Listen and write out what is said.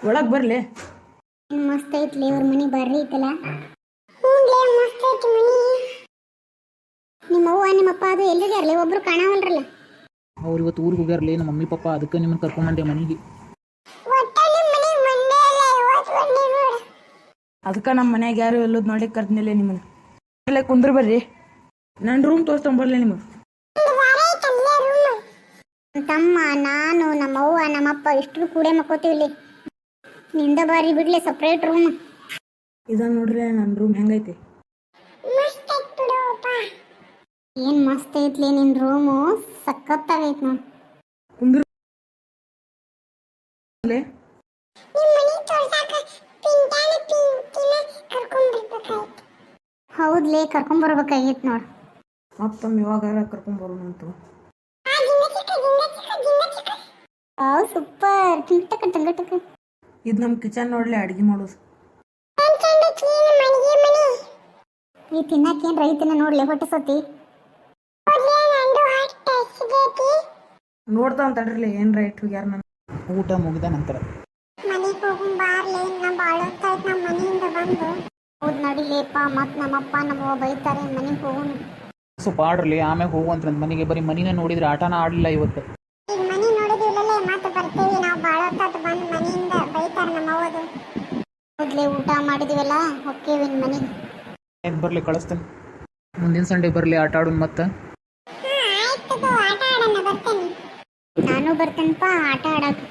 ಒಳಗೆ ಬರಲಿ. ಮಸ್ತ್ ಐತ್ಲಿ ಅವ್ರ ಮನೆ ಬರ್ರಿ ಐತಲ್ಲ. ಹ್ಞೂ ಮಸ್ತ್ ಐತಿ ಮನಿ. ನಿಮ್ಮ ಅವ್ವ ನಿಮ್ಮಪ್ಪ ಅದು ಎಲ್ಲಿಗಾರಲಿ ಒಬ್ರು ಕಾಣವಲ್ರಲ್ಲ. ಅವ್ರು ಇವತ್ತು ಊರಿಗೆ ಹೋಗ್ಯಾರಲಿ ನಮ್ಮ ಮಮ್ಮಿ ಪಪ್ಪ, ಅದಕ್ಕೆ ನಿಮ್ಮನ್ನು ಕರ್ಕೊಂಬಂದೆ ಮನೆಗೆ. ಅದಕ್ಕೆ ನಮ್ಮ ಮನ್ಯಾಗ ಯಾರು ಎಲ್ಲೋದು ನೋಡಿ ಕರ್ದಿನಿಲ್ಲ ನಿಮ್ಮನ್ನು. ಅಲ್ಲೇ ಕುಂದ್ರ ಬರ್ರಿ, ನನ್ನ ರೂಮ್ ತೋರಿಸ್ಕೊಂಬರ್ಲಿ ನಿಮಗೆ. ತಮ್ಮ ನಾನು ನಮ್ಮವ್ವ ನಮ್ಮಪ್ಪ ಇಷ್ಟರು ಕೂಡೆ ಮಕ್ಕೋತೀವಿ. ನಿಂದ ಬಾರಿ ಬಿಡ್ಲಿ ಸಪ್ರೇಟ್ ರೂಮ್. ಇದನ್ನು ನೋಡ್ರಿ ನನ್ನ ರೂಮ್ ಹೆಂಗೈತಿ. ಏನ್ ಮಸ್ತ್ ಐತ್ಲಿ ನಿನ್ ರೂಮು, ಸಖತ್ತಾಗೈತ್ ನೋಡ್. ಕುಂದ್ರ ಹೌದ್ಲೇ ಕರ್ಕೊಂಬರ್ಬೇಕಾಗಿತ್ತು ನೋಡ್. ಮತ್ತೊಮ್ಮೆ ಇವಾಗಾರ ಕರ್ಕೊಂಬರೋಣಂತು. ಸೂಪರ್ ಟಕ ಟಕ ಟಕ. ಇದು ನಮ್ಮ ಕಿಚನ್ ನೋಡ್ಲಿ, ಅಡುಗೆ ಮಾಡೋದು. ಈ ತಿನ್ನಕ್ಕೇನ್ ರೈತನ ನೋಡ್ಲಿ ಹೊಟ್ಟೆ ಸತಿ. ನೋಡ್ತಾ ಅಂತ ತಡ್ರಿ ಏನು ರೈಟ್ ಹೋಗ್ಯಾರ. ನನ್ನ ಊಟ ಮುಗಿದ ನಂತರ ಹೌದ್ ನಡಿಲೇಪ, ಮತ್ ನಮ್ಮಪ್ಪ ನಮ್ಮವ್ವ ಬೈತಾರೆ, ಮನೆಗೆ ಹೋಗೋಣ. ಸ್ವಲ್ಪ ಆಡ್ರಲಿ, ಆಮ್ಯಾಗ ಹೋಗುವಂತ ನನ್ನ ಮನೆಗೆ. ಬರೀ ಮನಿನ ನೋಡಿದ್ರೆ ಆಟನ ಆಡಲಿಲ್ಲ ಇವತ್ತು. ಈಗ ಮನಿ ನೋಡಿದಿಲ್ಲೇ ಮತ್ತೆ ಬರ್ತೇವಿ ನಾವು. ಭಾಳ ಹೊತ್ತು ಬಂದು ಮನೆಯಿಂದ ಬೈತಾರೆ ನಮ್ಮವ್ವದು. ಹೌದ್ಲೇ ಊಟ ಮಾಡಿದಿವಲ್ಲ, ಹೊಕ್ಕೇವಿನ್ ಮನೆಗೆ. ಏನು ಬರಲಿ ಕಳಿಸ್ತೇನೆ. ಮುಂದಿನ ಸಂಡೇ ಬರಲಿ, ಆಟ ಆಡೋಣ ಮತ್ತೆ. ನಾನು ಬರ್ತೇನಪ್ಪ ಆಟ ಆಡಕ್ಕೆ.